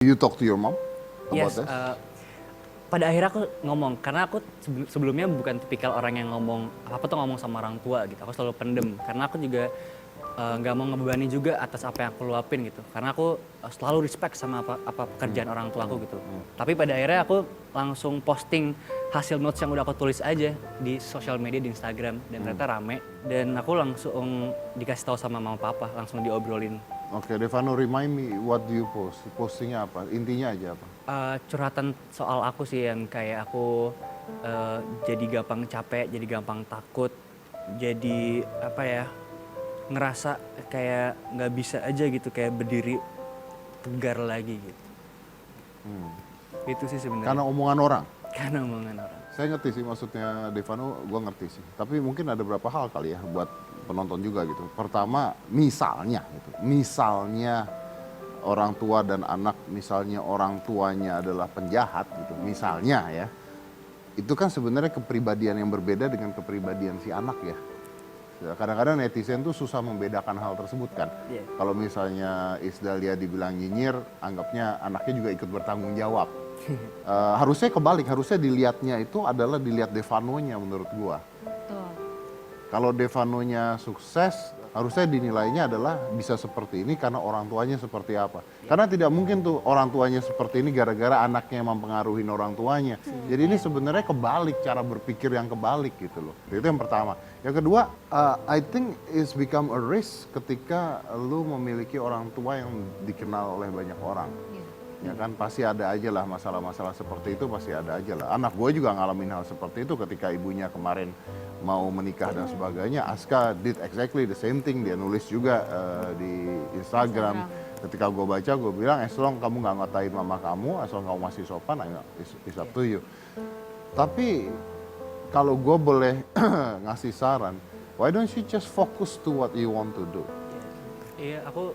You talk to your mom about Yes, this? pada akhirnya aku ngomong, karena aku sebelumnya bukan tipikal orang yang ngomong apa tuh ngomong sama orang tua gitu. Aku selalu pendem, karena aku juga nggak mau ngebebani juga atas apa yang aku luapin gitu. Karena aku selalu respect sama apa pekerjaan orang tua aku gitu. Tapi pada akhirnya aku langsung posting hasil notes yang udah aku tulis aja di sosial media, di Instagram, dan ternyata rame. Dan aku langsung dikasih tahu sama mama papa, langsung diobrolin. Oke, Devano, remind me what do you post? Postingnya apa? Intinya aja apa? Curhatan soal aku sih, yang kayak aku jadi gampang capek, jadi gampang takut, jadi apa ya, ngerasa kayak nggak bisa aja gitu, kayak berdiri tegar lagi gitu. Itu sih sebenarnya. Karena omongan orang. Karena omongan orang. Saya ngerti sih maksudnya Devano, gue ngerti sih. Tapi mungkin ada beberapa hal kali ya buat penonton juga gitu. Pertama, misalnya orang tua dan anak, misalnya orang tuanya adalah penjahat gitu, misalnya ya. Itu kan sebenarnya kepribadian yang berbeda dengan kepribadian si anak ya. Kadang-kadang netizen tuh susah membedakan hal tersebut kan. Yeah. Kalau misalnya Isdalia dibilang nyinyir, anggapnya anaknya juga ikut bertanggung jawab. Harusnya kebalik, harusnya dilihatnya itu adalah dilihat Devanonya menurut gua. Betul. Kalau Devanonya sukses, harusnya dinilainya adalah bisa seperti ini karena orang tuanya seperti apa. Karena tidak mungkin tuh orang tuanya seperti ini gara-gara anaknya mempengaruhi orang tuanya. Jadi ini sebenarnya kebalik, cara berpikir yang kebalik gitu loh. Itu yang pertama. Yang kedua, I think it's become a risk ketika lu memiliki orang tua yang dikenal oleh banyak orang. Ya kan, pasti ada aja lah masalah-masalah seperti itu, pasti ada aja lah. Anak gue juga ngalamin hal seperti itu ketika ibunya kemarin mau menikah dan sebagainya. Aska did exactly the same thing, dia nulis juga di Instagram. Ketika gue baca, gue bilang, as long kamu nggak ngatain mama kamu, as long kamu masih sopan, it's up to you. Tapi kalau gue boleh ngasih saran, why don't you just focus to what you want to do? Iya, aku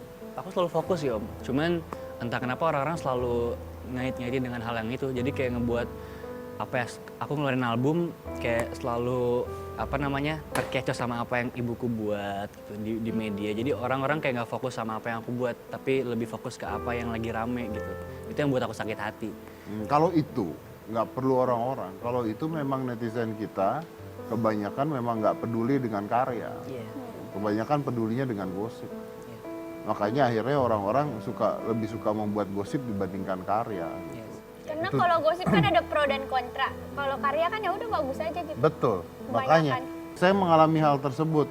selalu fokus ya Om. Cuman entah kenapa orang-orang selalu ngait-ngaitin dengan hal yang itu. Jadi kayak ngebuat apa ya, aku ngeluarin album kayak selalu apa namanya, terkecoh sama apa yang ibuku buat gitu, di media. Jadi orang-orang kayak nggak fokus sama apa yang aku buat, tapi lebih fokus ke apa yang lagi rame gitu. Itu yang buat aku sakit hati. Kalau itu nggak perlu orang-orang. Kalau itu memang netizen kita kebanyakan memang nggak peduli dengan karya. Iya. Kebanyakan pedulinya dengan gosip. Makanya akhirnya orang-orang lebih suka membuat gosip dibandingkan karya. Gitu. Yes. Karena kalau gosip kan ada pro dan kontra. Kalau karya kan ya udah bagus aja gitu. Betul. Kebanyakan. Makanya saya mengalami hal tersebut.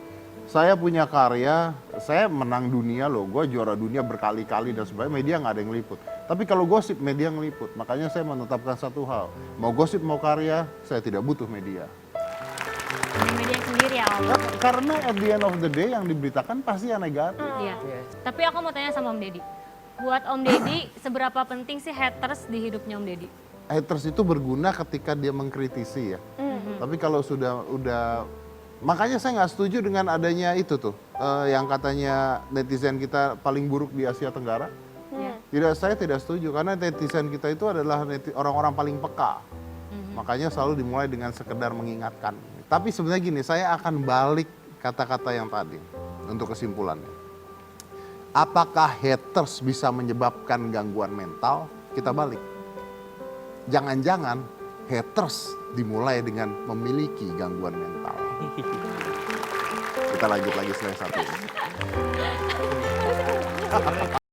Saya punya karya, saya menang dunia loh. Gue juara dunia berkali-kali dan sebagainya. Media nggak ada yang liput. Tapi kalau gosip, media ngeliput. Makanya saya menetapkan satu hal. Mau gosip, mau karya, saya tidak butuh media. Di media sendiri ya Om. Karena at the end of the day yang diberitakan pasti yang negatif. Iya. Yes. Tapi aku mau tanya sama Om Deddy. Buat Om Deddy, seberapa penting sih haters di hidupnya Om Deddy? Haters itu berguna ketika dia mengkritisi ya. Tapi kalau udah makanya saya nggak setuju dengan adanya itu tuh yang katanya netizen kita paling buruk di Asia Tenggara. Saya tidak setuju karena netizen kita itu adalah orang-orang paling peka. Makanya selalu dimulai dengan sekedar mengingatkan. Tapi sebenarnya gini, saya akan balik kata-kata yang tadi untuk kesimpulannya. Apakah haters bisa menyebabkan gangguan mental? Kita balik. Jangan-jangan haters dimulai dengan memiliki gangguan mental. Kita lanjut lagi setelah satu ini.